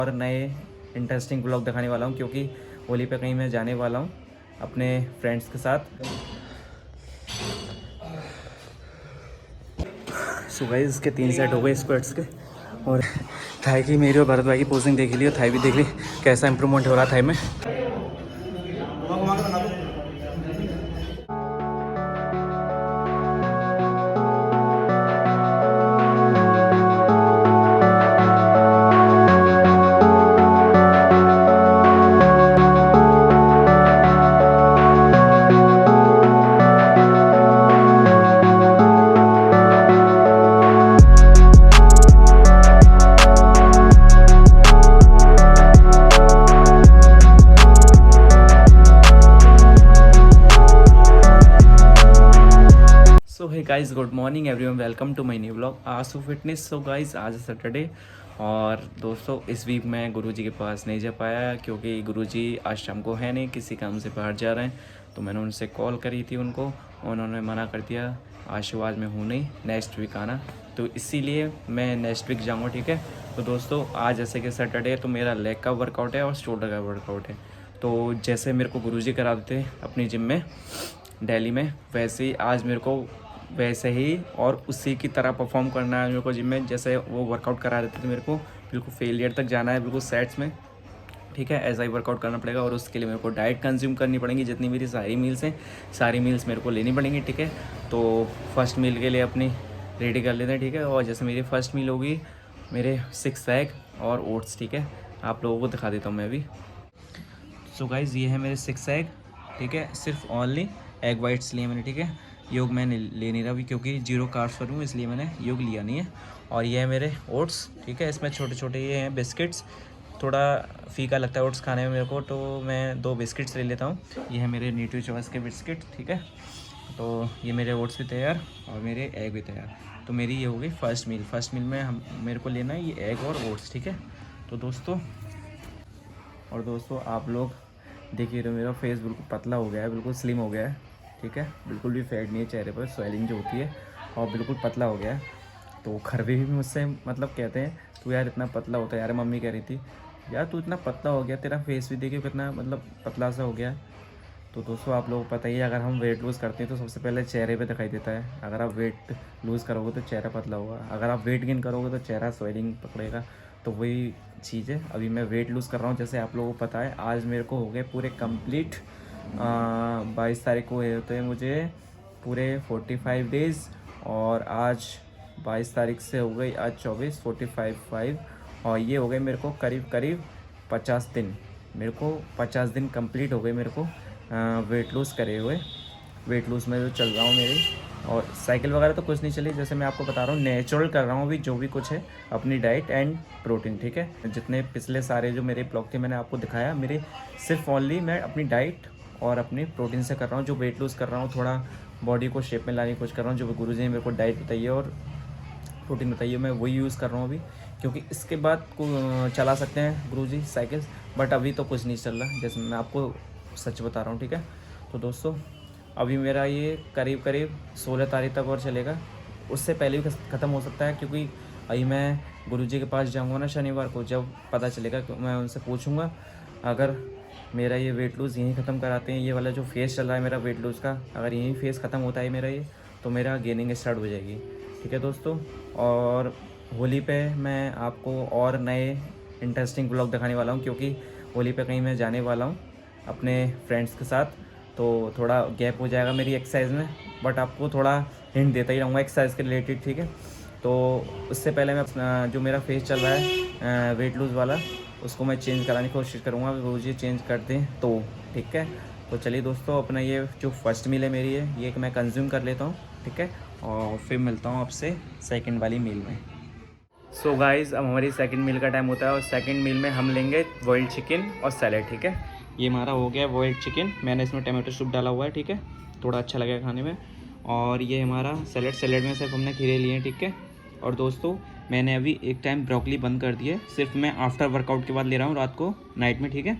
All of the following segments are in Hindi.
और नए इंटरेस्टिंग ब्लॉग दिखाने वाला हूँ, क्योंकि होली पे कहीं मैं जाने वाला हूँ अपने फ्रेंड्स के साथ। सो गाइस इसके 3 सेट हो गए स्क्वाट्स के, और थाई की मेरी और भरत भाई की पोजिंग देख ली और थाई भी देख ली कैसा इंप्रूवमेंट हो रहा थाई में। So hey guys, good morning everyone, welcome to my new blog Aasu fitness. So guys आज सैटरडे, और दोस्तों इस वीक मैं गुरुजी के पास नहीं जा पाया क्योंकि गुरुजी आज शाम को है नहीं, किसी काम से बाहर जा रहे हैं। तो मैंने उनसे कॉल करी थी उनको, उन्होंने मना कर दिया, आज मैं हूँ नहीं, नेक्स्ट वीक आना। तो इसीलिए मैं नेक्स्ट वीक जाऊँगा, ठीक है। तो दोस्तों आज जैसे कि सैटरडे है तो मेरा लेग का वर्कआउट है और शोल्डर का वर्कआउट है। तो जैसे मेरे को गुरुजी करा देते हैं अपनी जिम में दिल्ली में, वैसे ही आज मेरे को वैसे ही और उसी की तरह परफॉर्म करना है मेरे को जिम में। जैसे वो वर्कआउट करा देते थे मेरे को, बिल्कुल फेलियर तक जाना है, बिल्कुल सेट्स में, ठीक है। ऐसा ही वर्कआउट करना पड़ेगा और उसके लिए मेरे को डाइट कंज्यूम करनी पड़ेगी। जितनी मेरी सारी मील्स हैं, सारी मील्स मेरे को लेनी पड़ेंगी, ठीक है। तो फर्स्ट मील के लिए अपनी रेडी कर लेते हैं, ठीक है। और जैसे मेरी फर्स्ट मील होगी मेरे 6 एग और ओट्स, ठीक है। आप लोगों को दिखा देता हूँ मैं अभी। सो गाइज़ ये है मेरे 6 एग, ठीक है। सिर्फ ओनली एग वाइट्स लिए मैंने, ठीक है। योग मैंने ले नहीं रहा अभी क्योंकि 0 कार्ब्स पर हूँ, इसलिए मैंने योग लिया नहीं है। और ये है मेरे ओट्स, ठीक है। इसमें छोटे छोटे ये हैं बिस्किट्स, थोड़ा फीका लगता है ओट्स खाने में मेरे को, तो मैं 2 बिस्किट्स ले लेता हूँ। ये है मेरे न्यूट्री चॉइस के बिस्किट, ठीक है। तो ये मेरे ओट्स भी तैयार और मेरे एग भी तैयार। तो मेरी ये हो गई फर्स्ट मील में हम मेरे को लेना है ये एग और ओट्स, ठीक है। तो दोस्तों आप लोग देखिए, तो मेरा फेस बिल्कुल पतला हो गया है, बिल्कुल स्लिम हो गया है, ठीक है। बिल्कुल भी फैट नहीं है चेहरे पर, स्वेलिंग जो होती है, और बिल्कुल पतला हो गया है। तो घर पे भी मुझसे मतलब कहते हैं तू यार इतना पतला होता है यार। मम्मी कह रही थी यार तू इतना पतला हो गया, तेरा फेस भी देखिए कितना मतलब पतला सा हो गया। तो दोस्तों आप लोगों को पता ही है, अगर हम वेट लूज़ करते हैं तो सबसे पहले चेहरे पे दिखाई देता है। अगर आप वेट लूज़ करोगे तो चेहरा पतला होगा, अगर आप वेट गेन करोगे तो चेहरा स्वेलिंग पकड़ेगा। तो वही चीज़ है, अभी मैं वेट लूज़ कर रहा हूँ। जैसे आप लोगों को पता है आज मेरे को हो गए पूरे कंप्लीट 22 तारीख को होते हैं मुझे पूरे 45 डेज़, और आज 22 तारीख से हो गई आज 24, 45 और ये हो गए मेरे को करीब 50 दिन। मेरे को 50 दिन कंप्लीट हो गए मेरे को वेट लूज़ करे हुए। वेट लूज़ में जो चल रहा हूँ मेरी, और साइकिल वगैरह तो कुछ नहीं चली। जैसे मैं आपको बता रहा हूँ नेचुरल कर रहा हूँ अभी जो भी कुछ है, अपनी डाइट एंड प्रोटीन, ठीक है। जितने पिछले सारे जो मेरे ब्लॉग थे मैंने आपको दिखाया, मेरे सिर्फ ओनली मैं अपनी डाइट और अपनी प्रोटीन से कर रहा हूँ। जो वेट लूज़ कर रहा हूँ, थोड़ा बॉडी को शेप में लाने की कोशिश कर रहा हूँ। जो गुरुजी ने मेरे को डाइट बताई है और प्रोटीन बताइए, मैं वही यूज़ कर रहा हूँ अभी, क्योंकि इसके बाद को चला सकते हैं गुरुजी साइकिल, बट अभी तो कुछ नहीं चल रहा, जैसे मैं आपको सच बता रहा हूँ, ठीक है। तो दोस्तों अभी मेरा ये करीब 16 तारीख तक और चलेगा, उससे पहले भी ख़त्म हो सकता है, क्योंकि अभी मैं गुरुजी के पास जाऊँगा ना शनिवार को। जब पता चलेगा मैं उनसे पूछूँगा, अगर मेरा ये वेट लूज़ यहीं ख़त्म कराते हैं, ये वाला जो फेस चल रहा है मेरा वेट लूज़ का, अगर यहीं फेस ख़त्म होता है मेरा ये, तो मेरा गेनिंग स्टार्ट हो जाएगी, ठीक है दोस्तों। और होली पे मैं आपको और नए इंटरेस्टिंग ब्लॉग दिखाने वाला हूँ, क्योंकि होली पे कहीं मैं जाने वाला हूँ अपने फ्रेंड्स के साथ। तो थोड़ा गैप हो जाएगा मेरी एक्सरसाइज में, बट आपको थोड़ा हिंट देता ही रहूँगा एक्सरसाइज के रिलेटेड, ठीक है। तो उससे पहले मैं जो मेरा फेस चल रहा है वेट लूज़ वाला, उसको मैं चेंज कराने की कोशिश करूँगा, रोज़ ये चेंज कर दें तो, ठीक है। तो चलिए दोस्तों, अपना ये जो फर्स्ट मील है मेरी है, ये मैं कंज्यूम कर लेता हूँ, ठीक है। और फिर मिलता हूँ आपसे सेकंड वाली मील में। सो गाइज़ अब हमारी सेकंड मील का टाइम होता है, और सेकंड मील में हम लेंगे बॉइल्ड चिकन और सैलेड, ठीक है। ये हमारा हो गया बॉइल्ड चिकन, मैंने इसमें टमाटो सूप डाला हुआ है, ठीक है, थोड़ा अच्छा लगेगा खाने में। और ये हमारा सैलेड में सिर्फ हमने खीरे लिए हैं, ठीक है। और दोस्तों मैंने अभी एक टाइम ब्रोकली बंद कर दी है, सिर्फ मैं आफ्टर वर्कआउट के बाद ले रहा हूँ रात को नाइट में, ठीक है।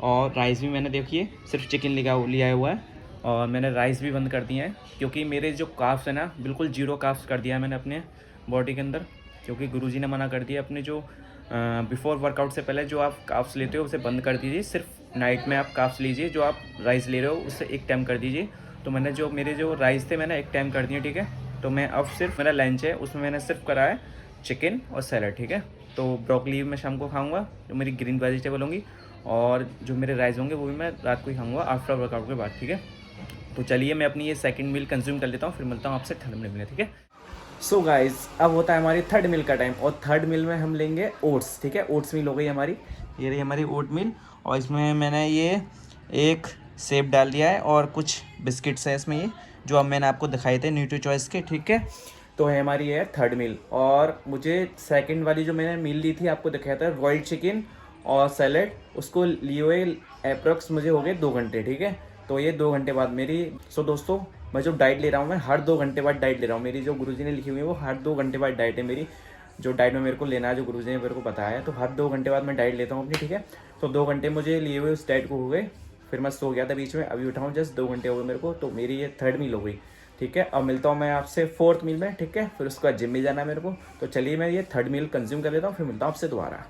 और राइस भी मैंने देखिए सिर्फ चिकन लिया हुआ है, और मैंने राइस भी बंद कर दिया है, क्योंकि मेरे जो काफ्स है ना बिल्कुल 0 काफ्स कर दिया है मैंने अपने बॉडी के अंदर, क्योंकि गुरुजी ने मना कर दिया अपने जो बिफोर वर्कआउट से पहले जो आप कार्ब्स लेते हो उसे बंद कर दीजिए, सिर्फ नाइट में आप कार्ब्स लीजिए। जो आप राइस ले रहे हो उससे एक टाइम कर दीजिए। तो मैंने जो मेरे जो राइस थे मैंने एक टाइम कर दिए, ठीक है। तो मैं अब सिर्फ मेरा लंच है उसमें मैंने सिर्फ करा है चिकन और सैलड, ठीक है। तो ब्रोकली मैं शाम को खाऊंगा, जो मेरी ग्रीन वेजिटेबल होंगी, और जो मेरे राइस होंगे वो भी मैं रात को ही खाऊंगा आफ्टर वर्कआउट के बाद, ठीक है। तो चलिए मैं अपनी ये सेकंड मील कंज्यूम कर लेता हूँ, फिर मिलता हूँ आपसे थर्ड मील में, ठीक है। सो गाइस, अब होता है हमारी थर्ड मील का टाइम, और थर्ड मील में हम लेंगे ओट्स, ठीक है। ओट्स मील हो गई हमारी, ये रही हमारी ओट मील, और इसमें मैंने ये एक सेब डाल दिया है और कुछ बिस्किट्स है इसमें, ये जो अब मैंने आपको दिखाए थे न्यूट्री चॉइस के, ठीक है। तो है हमारी ये थर्ड मील, और मुझे सेकंड वाली जो मैंने मील ली थी आपको दिखाया था बॉइल्ड चिकन और सैलड, उसको लिए हुए अप्रॉक्स मुझे हो गए 2 घंटे, ठीक है। तो ये 2 घंटे बाद मेरी, सो दोस्तों मैं जो डाइट ले रहा हूँ मैं हर 2 घंटे बाद डाइट ले रहा हूँ। मेरी जो गुरुजी ने लिखी हुई है वो हर 2 घंटे बाद डाइट है मेरी, जो डाइट में मेरे को लेना है, जो गुरुजी ने मेरे को बताया है। तो हर 2 घंटे बाद मैं डाइट लेता हूँ अपनी, ठीक है। तो 2 घंटे मुझे लिए हुए उस डाइट को हो गए, फिर मैं सो गया था बीच में, अभी उठाऊँ जस्ट 2 घंटे हो गए मेरे को। तो मेरी ये थर्ड मील हो गई, ठीक है। अब मिलता हूँ मैं आपसे फोर्थ मील में, ठीक है। फिर उसके बाद जिम में जाना है मेरे को। तो चलिए मैं ये थर्ड मील कंज्यूम कर लेता हूँ, फिर मिलता हूँ आपसे दोबारा।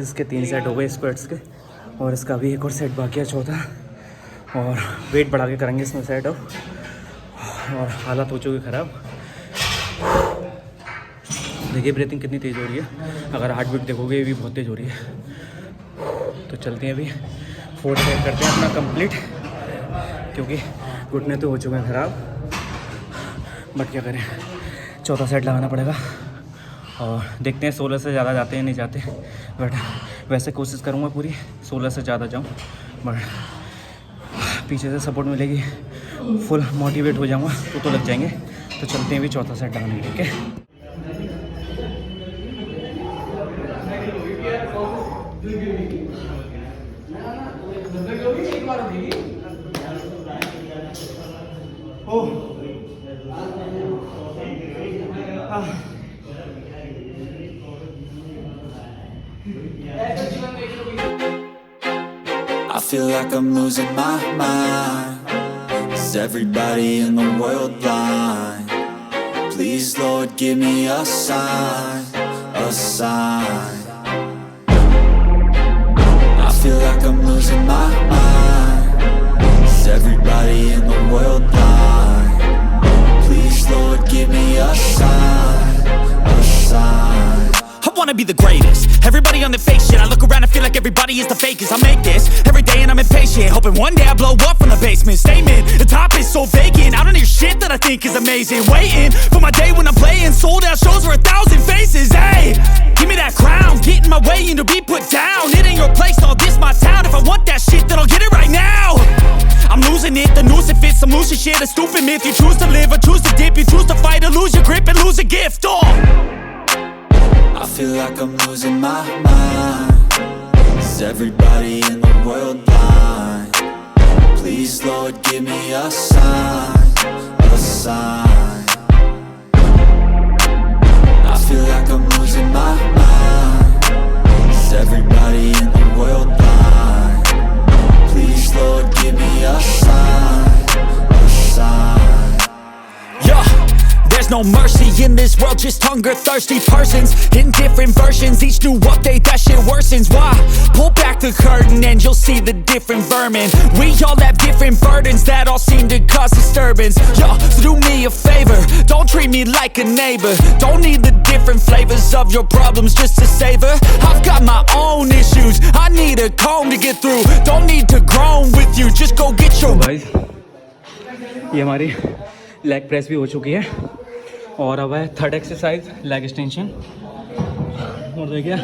इसके 3 सेट हो गए स्क्वाट्स के, और इसका भी एक और सेट बाकी है, चौथा। और वेट बढ़ा के करेंगे इसमें सेट अब, और हालत हो चुकी ख़राब। देखिए ब्रीथिंग कितनी तेज़ हो रही है, अगर हार्ट बीट देखोगे ये भी बहुत तेज़ हो रही है। तो चलते हैं अभी 4th सेट करते हैं अपना कंप्लीट, क्योंकि घुटने तो हो चुके हैं ख़राब, बट क्या करें, चौथा सेट लगाना पड़ेगा। और देखते हैं 16 से ज़्यादा जाते हैं नहीं जाते, बट वैसे कोशिश करूँगा पूरी 16 से ज़्यादा जाऊँ, बट पीछे से सपोर्ट मिलेगी, फुल मोटिवेट हो जाऊँगा तो लग जाएंगे। तो चलते हैं अभी चौथा सेट लगाने, ठीक है। I feel like I'm losing my mind. Is everybody in the world blind? Please, Lord, give me a sign, a sign. I feel like I'm losing my mind. Is everybody in the world blind? Please, Lord, give me a sign, a sign. I wanna be the greatest. Everybody on the fake shit. I look around and feel like everybody is the fakest. I make this every day and I'm impatient, hoping one day I blow up from the basement. Statement, the top is so vacant. I don't hear shit that I think is amazing. Waiting for my day when I'm playing sold out shows for 1,000 faces. Hey, give me that crown, get in my way and to be put down. It ain't your place, no, this my town. If I want that shit, then I'll get it right now. I'm losing it, the noose it fits. Some losing shit, a stupid myth. You choose to live or choose to dip. You choose to fight or lose your grip and lose a gift. I feel like I'm losing my mind. Is everybody in the world blind? Please, Lord, give me a sign, a sign. I feel like I'm losing my mind. Is everybody in the world blind? Please, Lord, give me a sign, a sign. Yeah. There's no mercy in this world, just hunger-thirsty persons in different versions. Each new update, that shit worsens. Why? Pull back the curtain and you'll see the different vermin. We all have different burdens that all seem to cause disturbance. Yo, so do me a favor, don't treat me like a neighbor. Don't need the different flavors of your problems just to savor. I've got my own issues, I need a comb to get through. Don't need to groan with you, just go get your... guys ये हमारी लेग प्रेस भी हो चुकी है और अब है थर्ड एक्सरसाइज लेग एक्सटेंशन। और देखिए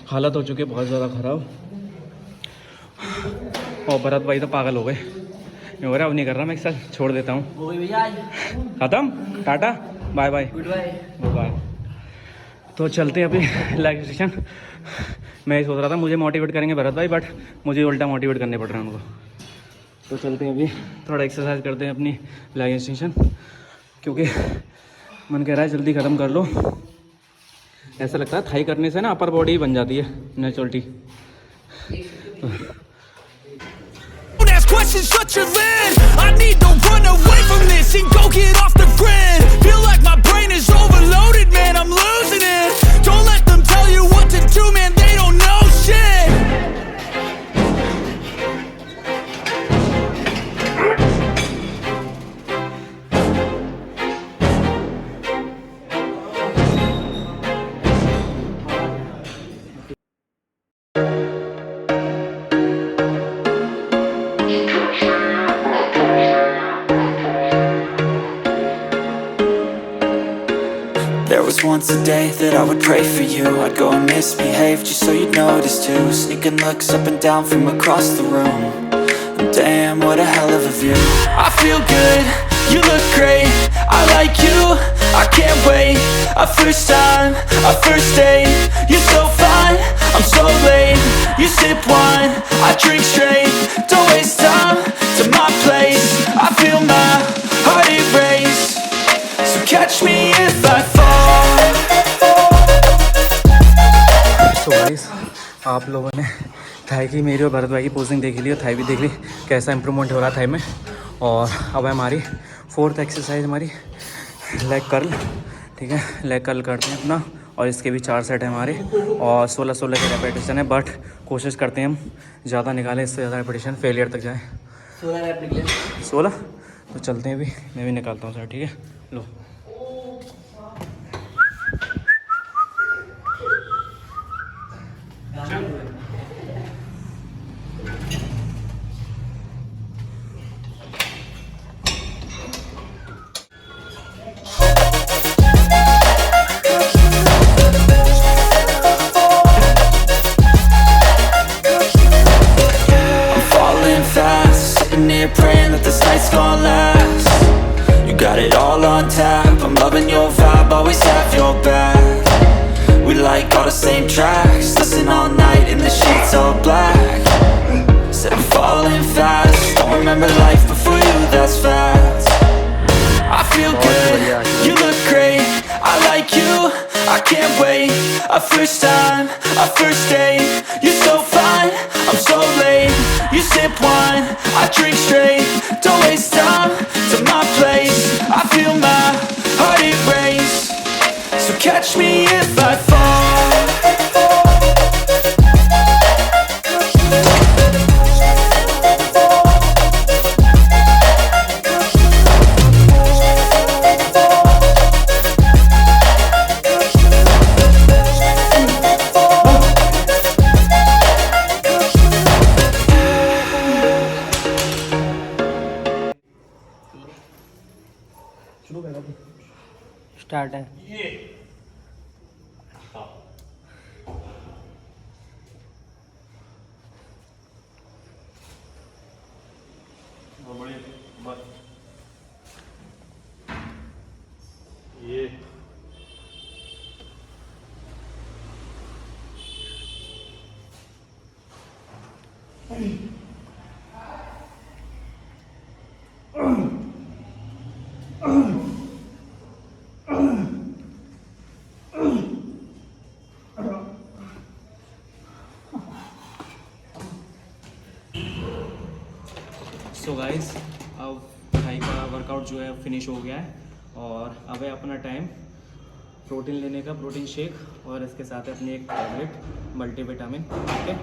हालत हो चुकी है बहुत ज़्यादा ख़राब और भरत भाई तो पागल हो गए। मैं बोल रहा अब नहीं कर रहा, मैं एक साथ छोड़ देता हूँ। ख़त्म, tata, bye bye, goodbye. तो चलते हैं अभी लेग एक्सटेंशन। मैं सोच रहा था मुझे मोटिवेट करेंगे भरत भाई, बट मुझे उल्टा मोटिवेट करने पड़ रहा है उनको। तो चलते हैं अभी थोड़ा एक्सरसाइज करते हैं अपनी लेग एक्सटेंशन, क्योंकि मन कह रहा है जल्दी ख़त्म कर लो। ऐसा लगता है थाई करने से ना अपर बॉडी बन जाती है naturality. Questions, shut your lid. I need to run away from this and go get off the grid. Feel like my brain is overloaded, man, I'm losing it. Don't let them tell you what to do, man, they don't know shit. There was once a day that I would pray for you. I'd go and misbehave just so you'd notice too. Sneaking looks up and down from across the room. And damn, what a hell of a view. I feel good, you look great, I like you, I can't wait. A first time, a first date, you're so fine, I'm so late. You sip wine, I drink straight. Don't waste time to my place. I feel my heart erase. So catch me if I fall. तो गाइस आप लोगों ने थाई की, मेरी और भरत भाई की पोजिंग देख ली और थाई भी देख ली कैसा इंप्रूवमेंट हो रहा है थाई में। और अब है हमारी फोर्थ एक्सरसाइज हमारी लेग कर्ल। ठीक है, लेग कर्ल करते हैं अपना और इसके भी 4 सेट है हमारे और 16-16 के रेपिटेशन है, बट कोशिश करते हैं हम ज़्यादा निकालें, इससे ज़्यादा रेपिटेशन फेलियर तक जाए। 16 तो चलते हैं अभी, मैं भी निकालता हूँ सर। ठीक है, लो praying that this night's gonna last. You got it all on tap, I'm loving your vibe, always have your back. We like all the same tracks, listen all night in the sheets all black. Said I'm falling fast, don't remember life before you, that's fact. Our first time, our first date. You're so fine, I'm so late. You sip wine, I drink straight. Don't waste time to my place. I feel my heart erase. So catch me if I fall. Start है। सो गाइस, अब भाई का वर्कआउट जो है फिनिश हो गया है और अब है अपना टाइम प्रोटीन लेने का, प्रोटीन शेक और इसके साथ अपनी एक टैबलेट मल्टीविटामिन। ठीक है,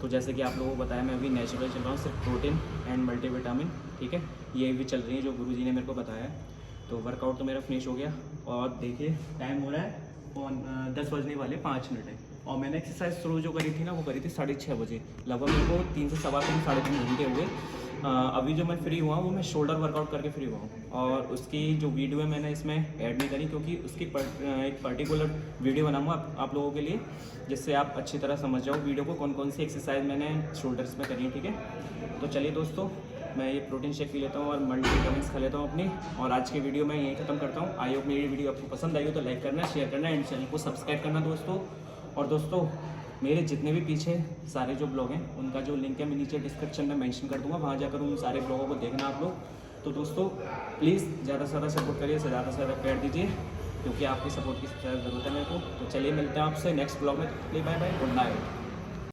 तो जैसे कि आप लोगों को बताया मैं अभी नेचुरल चल रहा हूँ, सिर्फ प्रोटीन एंड मल्टीविटामिन। ठीक है, ये भी चल रही है जो गुरुजी ने मेरे को बताया है। तो वर्कआउट तो मेरा फिनिश हो गया और देखिए टाइम हो रहा है 10 बजने वाले 5 मिनट है और मैंने एक्सरसाइज शुरू जो करी थी ना वो करी थी 6:30 बजे। लगभग मेरे को 3 से सवा 3 साढ़े 3 घंटे हुए। अभी जो मैं फ्री हुआ वो मैं शोल्डर वर्कआउट करके फ्री हुआ हूँ और उसकी जो वीडियो है मैंने इसमें ऐड नहीं करी क्योंकि उसकी एक पर्टिकुलर वीडियो बनाऊँगा आप लोगों के लिए, जिससे आप अच्छी तरह समझ जाओ वीडियो को कौन कौन सी एक्सरसाइज मैंने शोल्डर्स में करी है। ठीक है, तो चलिए दोस्तों, मैं ये प्रोटीन शेक पी लेता हूँ और मल्टीविटामिन्स खा लेता हूँ अपनी, और आज की वीडियो मैं यहीं ख़त्म करता हूँ। आई होप मेरी वीडियो आपको पसंद आई हो तो लाइक करना, शेयर करना एंड चैनल को सब्सक्राइब करना दोस्तों। और दोस्तों, मेरे जितने भी पीछे सारे जो ब्लॉग हैं उनका जो लिंक है मैं नीचे डिस्क्रिप्शन में मेंशन कर दूँगा, वहाँ जाकर उन सारे ब्लॉगों को देखना आप लोग। तो दोस्तों प्लीज़ ज़्यादा से ज़्यादा सपोर्ट करिए, ज़्यादा से ज़्यादा प्यार दीजिए क्योंकि आपकी सपोर्ट की ज़्यादा ज़रूरत है मेरे को। तो चलिए मिलते हैं आपसे नेक्स्ट ब्लॉग में। Bye bye, good night.